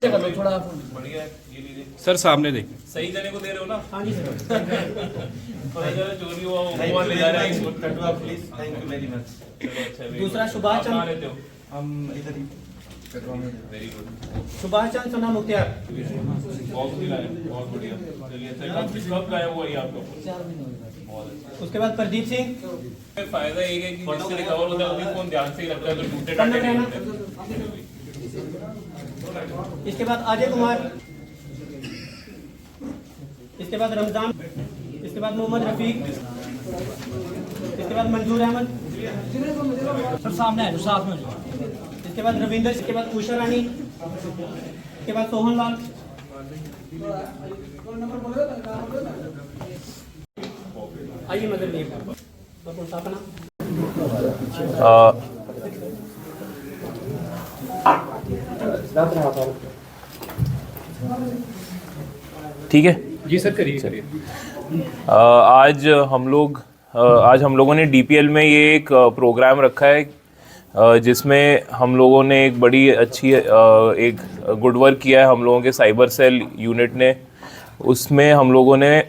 थोड़ा बढ़िया है, ये लीजिए। सर सामने देखें। सही जने को दे रहे हो ना? हाँ जी सर। थोड़ा जरा चोरी हुआ वो ले जा रहे हैं। कटवा please, thank you very much. चलो अच्छा है। दूसरा सुभाष कहाँ चंद्र रहते हो? हम इधर ही कटवा में। Very good. सुभाष चंद्र सना मुख्तियार। बहुत भी लाए, बहुत बढ़िया। चलिए अच्छा, कब गायब हुआ ये आपका? बहुत अच्छा। उसके बाद प्रदीप सिंह। फायदा एक है कि जिससे रिकवर होता है वो भी फोन ध्यान से ही रखता है, तो टूटे कन्नड़ टाटे नहीं रहना। होते। इसके बाद अजय कुमार। इसके बाद रमजान। इसके बाद मोहम्मद रफीक। इसके बाद मंजूर अहमद। सर सामने है जो साथ में जो। इसके बाद रविंदर। इसके बाद उषा रानी। इसके बाद सोहन लाल। आइए मदद नहीं अपना ठीक है जी सर, करिए। आज हम लोगों ने डीपीएल में ये एक प्रोग्राम रखा है जिसमें हम लोगों ने एक बड़ी अच्छी एक गुड वर्क किया है हम लोगों के साइबर सेल यूनिट ने। उसमें हम लोगों ने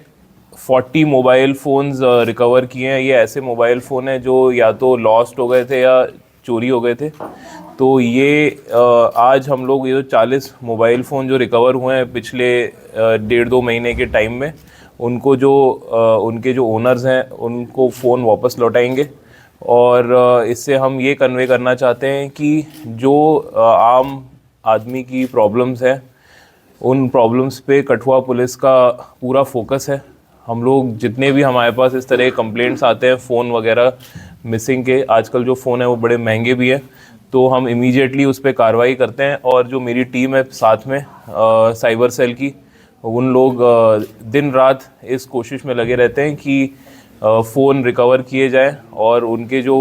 40 मोबाइल फ़ोन्स रिकवर किए हैं। ये ऐसे मोबाइल फ़ोन हैं जो या तो लॉस्ट हो गए थे या चोरी हो गए थे। तो ये आज हम लोग ये जो 40 मोबाइल फ़ोन जो रिकवर हुए हैं पिछले 1.5-2 महीने के टाइम में, उनको उनके जो ओनर्स हैं उनको फ़ोन वापस लौटाएंगे। और इससे हम ये कन्वे करना चाहते हैं कि जो आम आदमी की प्रॉब्लम्स हैं उन प्रॉब्लम्स पे कठुआ पुलिस का पूरा फोकस है। हम लोग जितने भी हमारे पास इस तरह के कंप्लेंट्स आते हैं फ़ोन वगैरह मिसिंग के, आजकल जो फ़ोन है वो बड़े महंगे भी हैं, तो हम इमीडिएटली उस पर कार्रवाई करते हैं। और जो मेरी टीम है साथ में साइबर सेल की, उन लोग दिन रात इस कोशिश में लगे रहते हैं कि फ़ोन रिकवर किए जाएं और उनके जो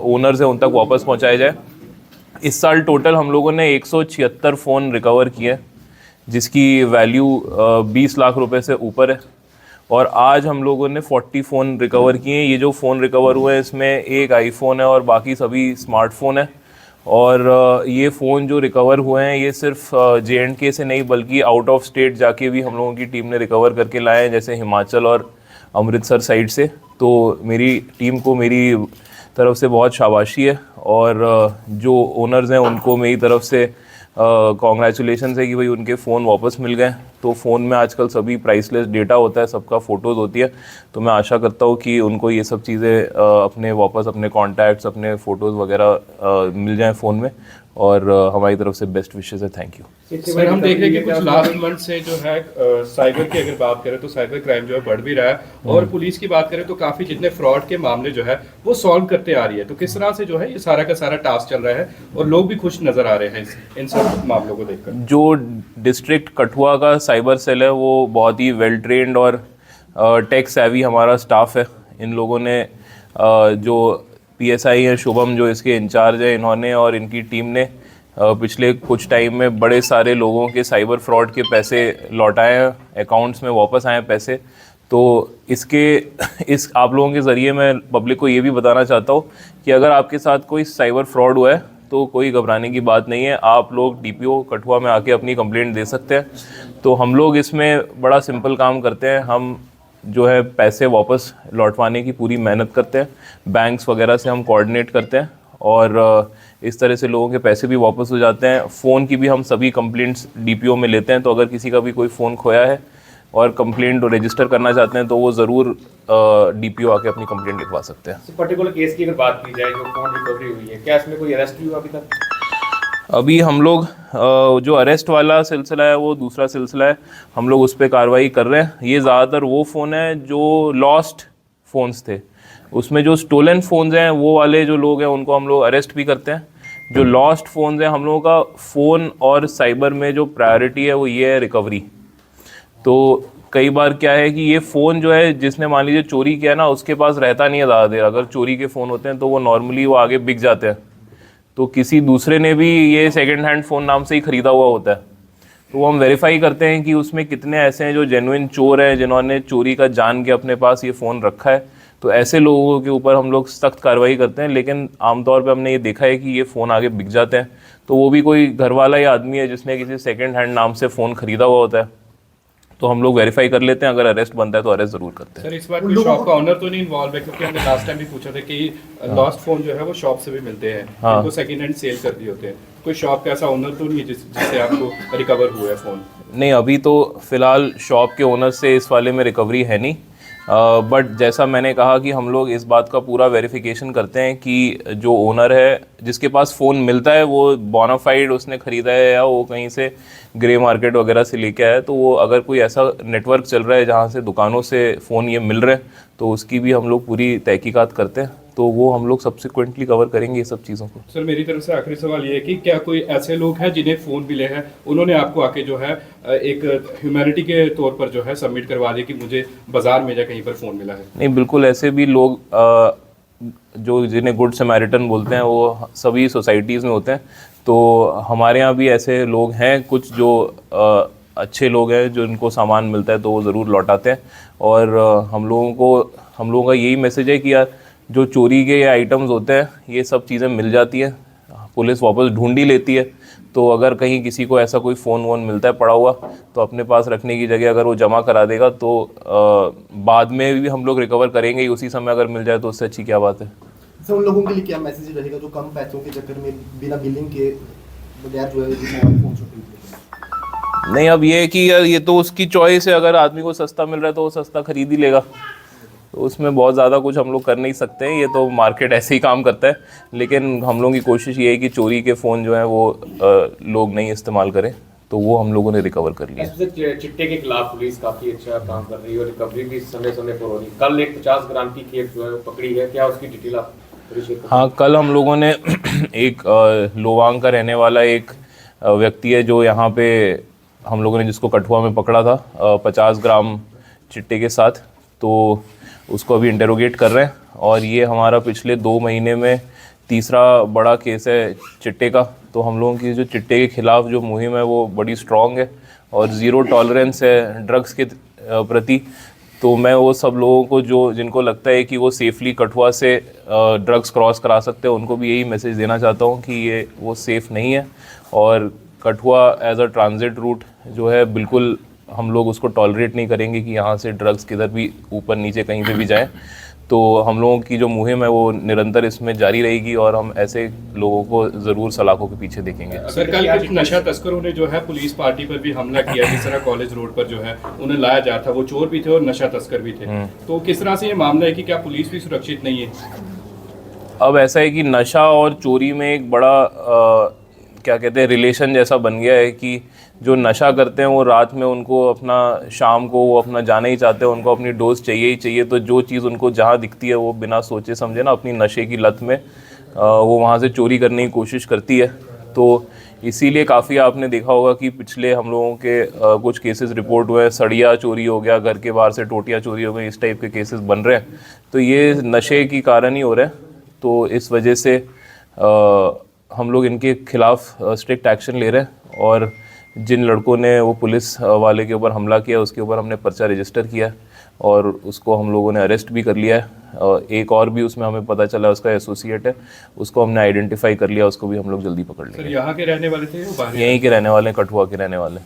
ओनर्स हैं उन तक वापस पहुंचाए जाए। इस साल टोटल हम लोगों ने 176 फ़ोन रिकवर किए हैं जिसकी वैल्यू 20 लाख रुपए से ऊपर है। और आज हम लोगों ने 40 फ़ोन रिकवर किए हैं। ये जो फ़ोन रिकवर हुए हैं इसमें एक आईफोन है और बाकी सभी स्मार्टफ़ोन है। और ये फ़ोन जो रिकवर हुए हैं ये सिर्फ JNK से नहीं बल्कि आउट ऑफ स्टेट जाके भी हम लोगों की टीम ने रिकवर करके लाए हैं, जैसे हिमाचल और अमृतसर साइड से। तो मेरी टीम को मेरी तरफ से बहुत शाबाशी है और जो ओनर्स हैं उनको मेरी तरफ से कॉन्ग्रेचुलेशन है कि भाई उनके फ़ोन वापस मिल गए। तो फ़ोन में आजकल सभी प्राइसलेस डेटा होता है, सबका फ़ोटोज़ होती है, तो मैं आशा करता हूँ कि उनको ये सब चीज़ें अपने वापस अपने कॉन्टैक्ट्स अपने फ़ोटोज़ वगैरह मिल जाएं फ़ोन में। और हमारी तरफ से बेस्ट विशेज़ है। Thank you sir. हम देख रहे हैं कि कुछ लास्ट मंथ से जो है साइबर की अगर बात करें तो साइबर क्राइम जो है बढ़ भी रहा है, और पुलिस की बात करें तो काफ़ी जितने फ्रॉड के मामले जो है वो सॉल्व करते आ रही है। तो किस तरह से जो है ये सारा का सारा टास्क चल रहा है और लोग भी खुश नज़र आ रहे हैं इन सब मामलों को देखकर? जो डिस्ट्रिक्ट कठुआ का साइबर सेल है वो बहुत ही वेल ट्रेंड और टेक सेवी हमारा स्टाफ है। इन लोगों ने जो PSI हैं शुभम जो इसके इंचार्ज है, इन्होंने और इनकी टीम ने पिछले कुछ टाइम में बड़े सारे लोगों के साइबर फ्रॉड के पैसे लौटाए हैं, अकाउंट्स में वापस आए हैं पैसे। तो इस आप लोगों के ज़रिए मैं पब्लिक को ये भी बताना चाहता हूँ कि अगर आपके साथ कोई साइबर फ्रॉड हुआ है तो कोई घबराने की बात नहीं है। आप लोग DPO कठुआ में आके अपनी कंप्लेंट दे सकते हैं। तो हम लोग इसमें बड़ा सिंपल काम करते हैं, हम जो है पैसे वापस लौटवाने की पूरी मेहनत करते हैं, बैंक्स वगैरह से हम कोऑर्डिनेट करते हैं और इस तरह से लोगों के पैसे भी वापस हो जाते हैं। फ़ोन की भी हम सभी कंप्लेंट्स DPO में लेते हैं, तो अगर किसी का भी कोई फ़ोन खोया है और कंप्लेंट रजिस्टर करना चाहते हैं तो वो ज़रूर DPO आके अपनी कंप्लेंट लिखवा सकते हैं। पर्टिकुलर केस की अगर बात की जाए जो फोन रिकवरी हुई है, क्या इसमें कोई अरेस्ट भी हुआ अभी तक? अभी हम लोग जो अरेस्ट वाला सिलसिला है वो दूसरा सिलसिला है, हम लोग उस पर कार्रवाई कर रहे हैं। ये ज़्यादातर वो फ़ोन है जो लॉस्ट फ़ोन्स थे, उसमें जो स्टोलन फ़ोन्स हैं वो वाले जो लोग हैं उनको हम लोग अरेस्ट भी करते हैं। जो लॉस्ट फ़ोन्स हैं हम लोगों का फ़ोन और साइबर में जो प्रायोरिटी है वो ये है रिकवरी। तो कई बार क्या है कि ये फ़ोन जो है जिसने मान लीजिए चोरी किया ना उसके पास रहता नहीं है ज़्यादा देर। अगर चोरी के फ़ोन होते हैं तो वो नॉर्मली वो आगे बिक जाते हैं, तो किसी दूसरे ने भी ये सेकंड हैंड फ़ोन नाम से ही ख़रीदा हुआ होता है। तो हम वेरीफाई करते हैं कि उसमें कितने ऐसे हैं जो जेन्युइन चोर हैं जिन्होंने चोरी का जान के अपने पास ये फ़ोन रखा है। तो ऐसे लोगों के ऊपर हम लोग सख्त कार्रवाई करते हैं। लेकिन आमतौर पे हमने ये देखा है कि ये फ़ोन आगे बिक जाते हैं, तो वो भी कोई घर वाला या आदमी है जिसने किसी सेकंड हैंड नाम से फ़ोन ख़रीदा हुआ होता है, तो हम लोग वेरीफाई कर लेते हैं। अगर अरेस्ट बनता है तो अरेस्ट ज़रूर करते हैं। सर इस बार कोई शॉप का ओनर तो नहीं इन्वॉल्व है, क्योंकि हमने लास्ट टाइम भी पूछा था कि लॉस्ट फोन जो है वो शॉप से भी मिलते हैं, हाँ। उनको सेकंड हैंड सेल कर दिए होते हैं। कोई शॉप का ऐसा ओनर तो नहीं है जिससे आपको रिकवर हुआ है फ़ोन? नहीं, अभी तो फ़िलहाल शॉप के ओनर से इस वाले में रिकवरी है नहीं, बट जैसा मैंने कहा कि हम लोग इस बात का पूरा वेरिफिकेशन करते हैं कि जो ओनर है जिसके पास फ़ोन मिलता है वो बोनाफाइड उसने ख़रीदा है या वो कहीं से ग्रे मार्केट वगैरह से लेके आया है। तो वो अगर कोई ऐसा नेटवर्क चल रहा है जहाँ से दुकानों से फ़ोन ये मिल रहे हैं, तो उसकी भी हम लोग पूरी तहकीकात करते हैं, तो वो हम लोग सब्सिक्वेंटली कवर करेंगे ये सब चीज़ों को। सर मेरी तरफ से आखिरी सवाल ये है कि क्या कोई ऐसे लोग हैं जिन्हें फ़ोन मिले हैं, उन्होंने आपको आके जो है एक ह्यूमैनिटी के तौर पर जो है सबमिट करवा दिया कि मुझे बाजार में या कहीं पर फ़ोन मिला है? नहीं, बिल्कुल ऐसे भी लोग जो जिन्हें गुड समैरिटन बोलते हैं वो सभी सोसाइटीज़ में होते हैं। तो हमारे यहाँ भी ऐसे लोग हैं कुछ जो अच्छे लोग हैं, जो इनको सामान मिलता है तो वो ज़रूर लौटाते हैं। और हम लोगों का यही मैसेज है कि यार जो चोरी के आइटम्स होते हैं ये सब चीज़ें मिल जाती हैं, पुलिस वापस ढूंढ ही लेती है। तो अगर कहीं किसी को ऐसा कोई फ़ोन वोन मिलता है पड़ा हुआ, तो अपने पास रखने की जगह अगर वो जमा करा देगा तो बाद में भी हम लोग रिकवर करेंगे ही, उसी समय अगर मिल जाए तो उससे अच्छी क्या बात है। सर उन लोगों के लिए क्या मैसेज रहेगा जो कम पैसों के चक्कर में बिना बिलिंग के बगैर जो है फ़ोन शॉपिंग? नहीं, अब ये है कि यार ये तो उसकी चॉइस है, अगर आदमी को सस्ता मिल रहा है तो वो सस्ता खरीद ही लेगा, तो उसमें बहुत ज़्यादा कुछ हम लोग कर नहीं सकते हैं। ये तो मार्केट ऐसे ही काम करता है। लेकिन हम लोगों की कोशिश ये है कि चोरी के फ़ोन जो हैं वो लोग नहीं इस्तेमाल करें, तो वो हम लोगों ने रिकवर कर लिया। चिट्टे के खिलाफ पुलिस काफी अच्छा काम कर रही है और रिकवरी भी समय समय पर हो रही है। कल एक 50 ग्राम की खेप जो है पकड़ी है, क्या उसकी डिटेल आप? हाँ, कल हम लोगों ने एक लोवांग का रहने वाला एक व्यक्ति है जो यहाँ पे हम लोगों ने जिसको कठुआ में पकड़ा था 50 ग्राम चिट्टे के साथ, तो उसको अभी इंटेरोगेट कर रहे हैं। और ये हमारा पिछले 2 महीने में तीसरा बड़ा केस है चिट्टे का। तो हम लोगों की जो चिट्टे के ख़िलाफ़ जो मुहिम है वो बड़ी स्ट्रॉन्ग है और ज़ीरो टॉलरेंस है ड्रग्स के प्रति। तो मैं वो सब लोगों को जिनको लगता है कि वो सेफ़ली कठुआ से ड्रग्स क्रॉस करा सकते हैं, उनको भी यही मैसेज देना चाहता हूँ कि ये वो सेफ़ नहीं है। और Kathua as a transit route जो है बिल्कुल हम लोग उसको टॉलरेट नहीं करेंगे कि यहाँ से ड्रग्स किधर भी ऊपर नीचे कहीं पे भी जाएं। तो हम लोगों की जो मुहिम है वो निरंतर इसमें जारी रहेगी और हम ऐसे लोगों को ज़रूर सलाखों के पीछे देखेंगे। सर कल कुछ नशा तस्करों ने जो है पुलिस पार्टी पर भी हमला किया, जिस तरह कॉलेज रोड पर जो है उन्हें लाया जा रहा था, वो चोर भी थे और नशा तस्कर भी थे। तो किस तरह से ये मामला है कि क्या पुलिस भी सुरक्षित नहीं है? अब ऐसा है कि नशा और चोरी में एक बड़ा क्या कहते हैं रिलेशन जैसा बन गया है कि जो नशा करते हैं वो रात में उनको अपना शाम को वो अपना जाना ही चाहते हैं, उनको अपनी डोज चाहिए ही चाहिए। तो जो चीज़ उनको जहाँ दिखती है वो बिना सोचे समझे ना अपनी नशे की लत में वो वहाँ से चोरी करने की कोशिश करती है। तो इसीलिए काफ़ी आपने देखा होगा कि पिछले हम लोगों के कुछ केसेस रिपोर्ट हुए हैं, सड़िया चोरी हो गया, घर के बाहर से टोटियाँ चोरी हो गई, इस टाइप के केसेस बन रहे हैं। तो ये नशे के कारण ही हो रहे हैं। तो इस वजह से हम लोग इनके खिलाफ स्ट्रिक्ट एक्शन ले रहे हैं और जिन लड़कों ने वो पुलिस वाले के ऊपर हमला किया उसके ऊपर हमने पर्चा रजिस्टर किया है और उसको हम लोगों ने अरेस्ट भी कर लिया है। एक और भी उसमें हमें पता चला उसका एसोसिएट है, उसको हमने आइडेंटिफाई कर लिया, उसको भी हम लोग जल्दी पकड़ लेंगे। सर यहाँ के रहने वाले थे? यहीं के रहने वाले हैं, कठुआ के रहने वाले।